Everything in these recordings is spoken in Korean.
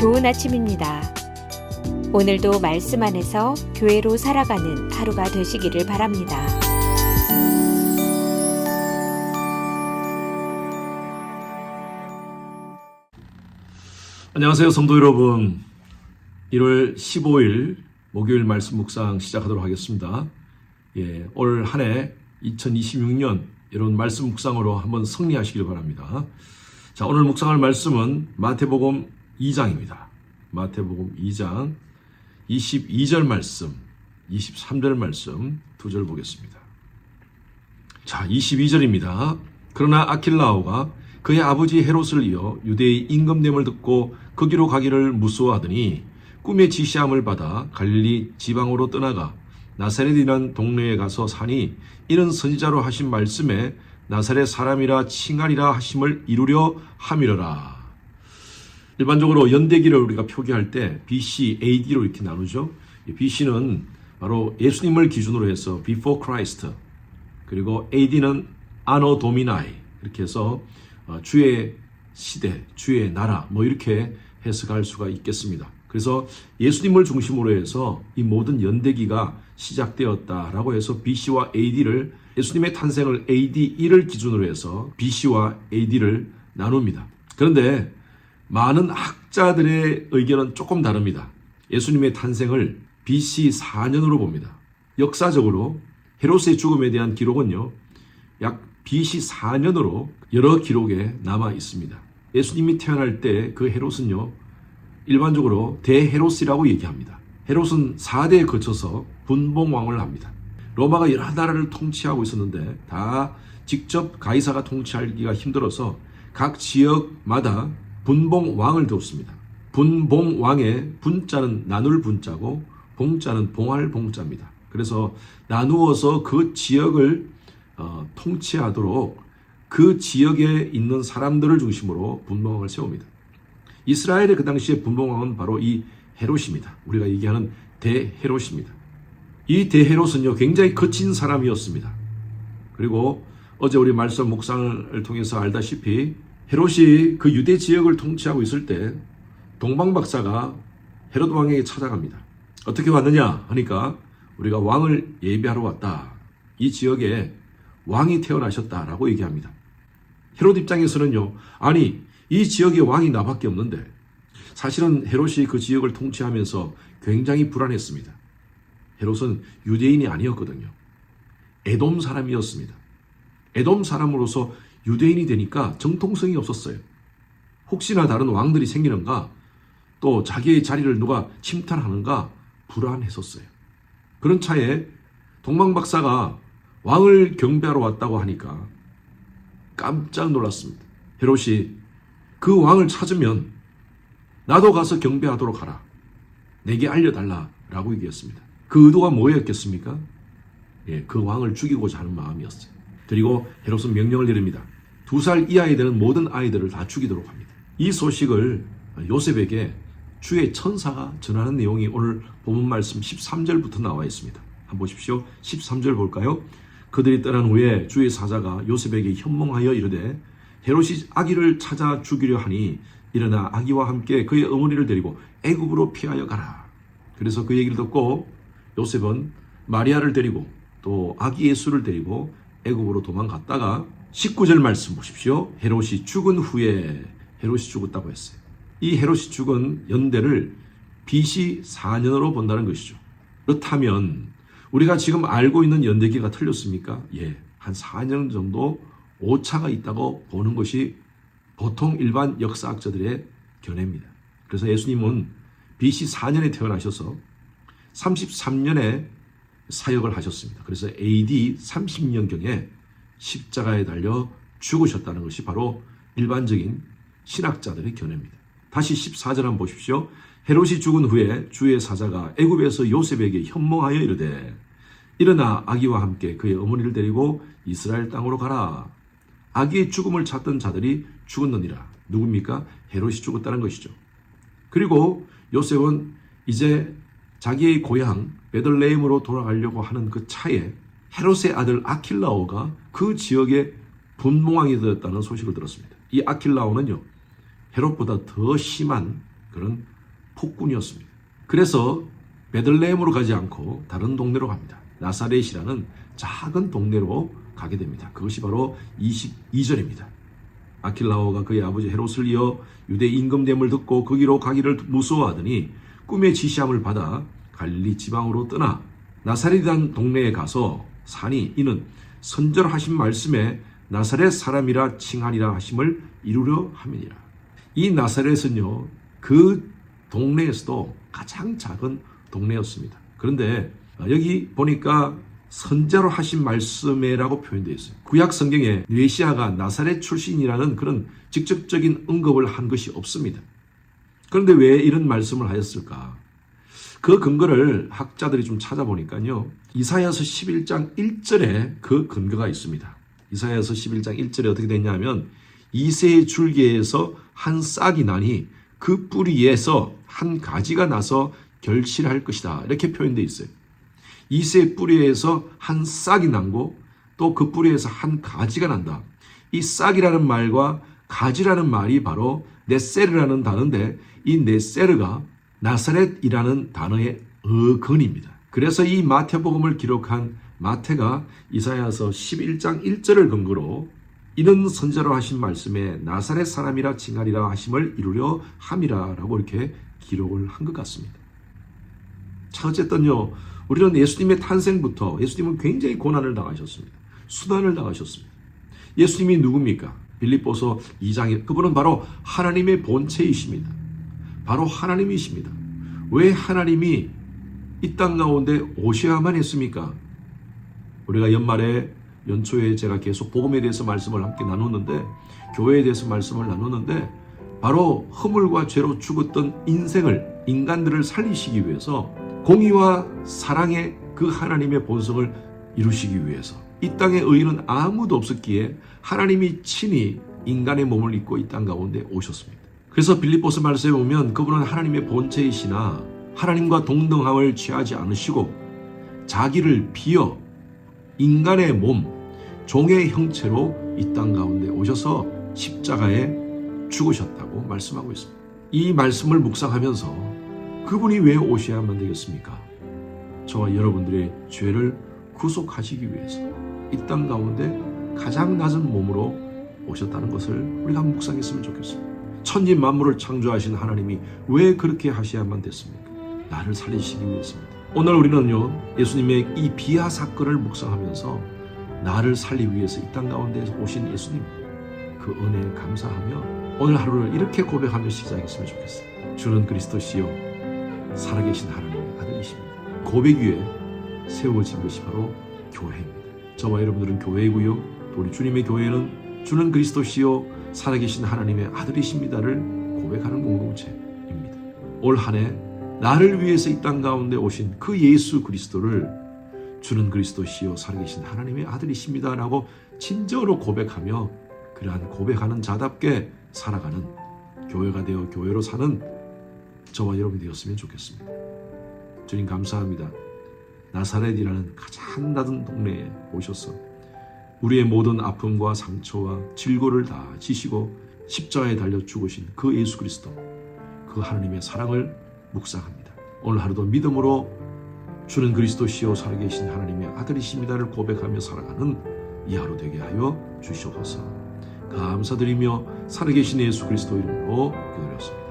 좋은 아침입니다. 오늘도 말씀 안에서 교회로 살아가는 하루가 되시기를 바랍니다. 안녕하세요, 성도 여러분. 1월 15일 목요일 말씀 묵상 시작하도록 하겠습니다. 올 한 해 2026년 여러분 말씀 묵상으로 한번 승리하시길 바랍니다. 자, 오늘 묵상할 말씀은 마태복음 2장입니다. 마태복음 2장 22절 말씀, 23절 말씀 두 절 보겠습니다. 자, 22절입니다. 그러나 아킬라오가 그의 아버지 헤롯을 이어 유대의 임금됨을 듣고 거기로 가기를 무서워하더니 꿈의 지시함을 받아 갈릴리 지방으로 떠나가 나사렛이라는 동네에 가서 사니 이는 선지자로 하신 말씀에 나사렛 사람이라 칭하리라 하심을 이루려 함이러라. 일반적으로 연대기를 우리가 표기할 때 BC, AD로 이렇게 나누죠. BC는 바로 예수님을 기준으로 해서 Before Christ, 그리고 AD는 Anno Domini 이렇게 해서 주의 시대, 주의 나라 이렇게 해석할 수가 있겠습니다. 그래서 예수님을 중심으로 해서 이 모든 연대기가 시작되었다라고 해서 BC와 AD를, 예수님의 탄생을 AD 1을 기준으로 해서 BC와 AD를 나눕니다. 그런데 많은 학자들의 의견은 조금 다릅니다. 예수님의 탄생을 BC 4년으로 봅니다. 역사적으로 헤롯의 죽음에 대한 기록은요, 약 BC 4년으로 여러 기록에 남아 있습니다. 예수님이 태어날 때 그 헤롯은요, 일반적으로 대헤롯이라고 얘기합니다. 헤롯은 4대에 거쳐서 분봉왕을 합니다. 로마가 여러 나라를 통치하고 있었는데 다 직접 가이사가 통치하기가 힘들어서 각 지역마다 분봉왕을 두었습니다. 분봉왕의 분자는 나눌 분자고 봉자는 봉할 봉자입니다. 그래서 나누어서 그 지역을 통치하도록 그 지역에 있는 사람들을 중심으로 분봉왕을 세웁니다. 이스라엘의 그 당시에 분봉왕은 바로 이 헤롯입니다. 우리가 얘기하는 대헤롯입니다. 이 대헤롯은요, 굉장히 거친 사람이었습니다. 그리고 어제 우리 말씀 묵상을 통해서 알다시피 헤롯이 그 유대 지역을 통치하고 있을 때 동방박사가 헤롯 왕에게 찾아갑니다. 어떻게 왔느냐 하니까 우리가 왕을 예배하러 왔다. 이 지역에 왕이 태어나셨다라고 얘기합니다. 헤롯 입장에서는요, 아니 이 지역에 왕이 나밖에 없는데, 사실은 헤롯이 그 지역을 통치하면서 굉장히 불안했습니다. 헤롯은 유대인이 아니었거든요. 에돔 사람이었습니다. 에돔 사람으로서 유대인이 되니까 정통성이 없었어요. 혹시나 다른 왕들이 생기는가, 또 자기의 자리를 누가 침탈하는가 불안했었어요. 그런 차에 동방박사가 왕을 경배하러 왔다고 하니까 깜짝 놀랐습니다. 헤롯이 그 왕을 찾으면 나도 가서 경배하도록 하라. 내게 알려달라 라고 얘기했습니다. 그 의도가 뭐였겠습니까? 그 왕을 죽이고자 하는 마음이었어요. 그리고 헤롯은 명령을 내립니다. 2살 이하에 되는 모든 아이들을 다 죽이도록 합니다. 이 소식을 요셉에게 주의 천사가 전하는 내용이 오늘 본문 말씀 13절부터 나와 있습니다. 한번 보십시오. 13절 볼까요? 그들이 떠난 후에 주의 사자가 요셉에게 현몽하여 이르되 헤롯이 아기를 찾아 죽이려 하니 일어나 아기와 함께 그의 어머니를 데리고 애굽으로 피하여 가라. 그래서 그 얘기를 듣고 요셉은 마리아를 데리고 또 아기 예수를 데리고 애굽으로 도망갔다가 19절 말씀 보십시오. 헤롯이 죽은 후에, 헤롯이 죽었다고 했어요. 이 헤롯이 죽은 연대를 BC 4년으로 본다는 것이죠. 그렇다면 우리가 지금 알고 있는 연대기가 틀렸습니까? 한 4년 정도 오차가 있다고 보는 것이 보통 일반 역사학자들의 견해입니다. 그래서 예수님은 BC 4년에 태어나셔서 33년에 사역을 하셨습니다. 그래서 AD 30년경에 십자가에 달려 죽으셨다는 것이 바로 일반적인 신학자들의 견해입니다. 다시 14절 한번 보십시오. 헤롯이 죽은 후에 주의 사자가 애굽에서 요셉에게 현몽하여 이르되 일어나 아기와 함께 그의 어머니를 데리고 이스라엘 땅으로 가라. 아기의 죽음을 찾던 자들이 죽었느니라. 누굽니까? 헤롯이 죽었다는 것이죠. 그리고 요셉은 이제 자기의 고향 베들레헴으로 돌아가려고 하는 그 차에 헤롯의 아들 아킬라오가 그 지역의 분봉왕이 되었다는 소식을 들었습니다. 이 아킬라오는요, 헤롯보다 더 심한 그런 폭군이었습니다. 그래서 베들레헴으로 가지 않고 다른 동네로 갑니다. 나사렛이라는 작은 동네로 가게 됩니다. 그것이 바로 22절입니다. 아킬라오가 그의 아버지 헤롯을 이어 유대 임금됨을 듣고 거기로 가기를 무서워하더니 꿈의 지시함을 받아 갈릴리 지방으로 떠나 나사렛이라는 동네에 가서 사니 이는 선절하신 말씀에 나사렛 사람이라 칭하리라 하심을 이루려 함이니라. 이 나사렛은요, 그 동네에서도 가장 작은 동네였습니다. 그런데 여기 보니까 선자로 하신 말씀에라고 표현되어 있어요. 구약 성경에 메시아가 나사렛 출신이라는 그런 직접적인 언급을 한 것이 없습니다. 그런데 왜 이런 말씀을 하였을까? 그 근거를 학자들이 좀 찾아보니까요, 이사야서 11장 1절에 그 근거가 있습니다. 이사야서 11장 1절에 어떻게 됐냐면 이새의 줄기에서 한 싹이 나니 그 뿌리에서 한 가지가 나서 결실할 것이다, 이렇게 표현되어 있어요. 이새의 뿌리에서 한 싹이 난고 또 그 뿌리에서 한 가지가 난다. 이 싹이라는 말과 가지라는 말이 바로 네세르라는 단어인데 이 네세르가 나사렛이라는 단어의 어근입니다. 그래서 이 마태복음을 기록한 마태가 이사야서 11장 1절을 근거로 이는 선자로 하신 말씀에 나사렛 사람이라 칭하리라 하심을 이루려 함이라 라고 이렇게 기록을 한 것 같습니다. 자, 어쨌든요, 우리는 예수님의 탄생부터 예수님은 굉장히 고난을 당하셨습니다. 수난을 당하셨습니다. 예수님이 누굽니까? 빌립보서 2장에 그분은 바로 하나님의 본체이십니다. 바로 하나님이십니다. 왜 하나님이 이 땅 가운데 오셔야만 했습니까? 우리가 연초에 제가 계속 복음에 대해서 말씀을 함께 나누는데, 교회에 대해서 말씀을 나누는데, 바로 허물과 죄로 죽었던 인간들을 살리시기 위해서 공의와 사랑의 그 하나님의 본성을 이루시기 위해서 이 땅에 의인은 아무도 없었기에 하나님이 친히 인간의 몸을 입고 이 땅 가운데 오셨습니다. 그래서 빌립보서 말씀에 보면 그분은 하나님의 본체이시나 하나님과 동등함을 취하지 않으시고 자기를 비어 인간의 몸, 종의 형체로 이 땅 가운데 오셔서 십자가에 죽으셨다고 말씀하고 있습니다. 이 말씀을 묵상하면서 그분이 왜 오셔야만 되겠습니까? 저와 여러분들의 죄를 구속하시기 위해서 이 땅 가운데 가장 낮은 몸으로 오셨다는 것을 우리가 묵상했으면 좋겠습니다. 천지 만물을 창조하신 하나님이 왜 그렇게 하셔야만 됐습니까? 나를 살리시기 위해서입니다. 오늘 우리는요, 예수님의 이 비하 사건을 묵상하면서 나를 살리기 위해서 이 땅 가운데 오신 예수님, 그 은혜에 감사하며 오늘 하루를 이렇게 고백하며 시작했으면 좋겠어요. 주는 그리스도시요 살아계신 하나님의 아들이십니다. 고백 위에 세워진 것이 바로 교회입니다. 저와 여러분들은 교회이고요, 또 우리 주님의 교회는 주는 그리스도시요 살아계신 하나님의 아들이십니다를 고백하는 공동체입니다. 올 한 해 나를 위해서 이 땅 가운데 오신 그 예수 그리스도를 주는 그리스도시요 살아계신 하나님의 아들이십니다라고 진정으로 고백하며 그러한 고백하는 자답게 살아가는 교회가 되어 교회로 사는 저와 여러분이 되었으면 좋겠습니다. 주님 감사합니다. 나사렛이라는 가장 낮은 동네에 오셔서 우리의 모든 아픔과 상처와 질고를 다 지시고 십자가에 달려 죽으신 그 예수 그리스도, 그 하나님의 사랑을 묵상합니다. 오늘 하루도 믿음으로 주는 그리스도시요 살아계신 하나님의 아들이십니다를 고백하며 살아가는 이 하루 되게 하여 주시옵소서. 감사드리며 살아계신 예수 그리스도 이름으로 기도드렸습니다.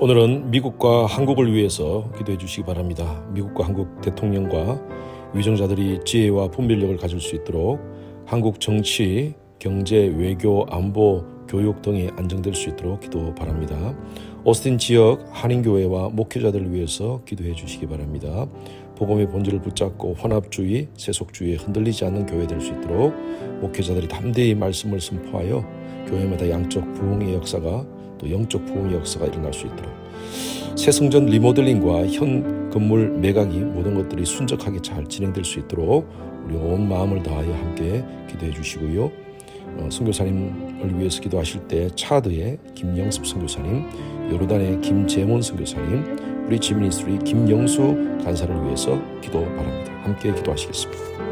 오늘은 미국과 한국을 위해서 기도해 주시기 바랍니다. 미국과 한국 대통령과 위정자들이 지혜와 분별력을 가질 수 있도록 한국 정치, 경제, 외교, 안보, 교육 등이 안정될 수 있도록 기도 바랍니다. 오스틴 지역 한인교회와 목회자들을 위해서 기도해 주시기 바랍니다. 복음의 본질을 붙잡고 혼합주의, 세속주의에 흔들리지 않는 교회 될 수 있도록 목회자들이 담대히 말씀을 선포하여 교회마다 양적 부흥의 역사가 또 영적 부흥의 역사가 일어날 수 있도록 새 성전 리모델링과 현 건물 매각이 모든 것들이 순적하게 잘 진행될 수 있도록 우리 온 마음을 다하여 함께 기도해 주시고요. 선교사님을 위해서 기도하실 때 차드의 김영섭 선교사님, 요르단의 김재문 선교사님, 우리 지미니스트리 김영수 간사를 위해서 기도 바랍니다. 함께 기도하시겠습니다.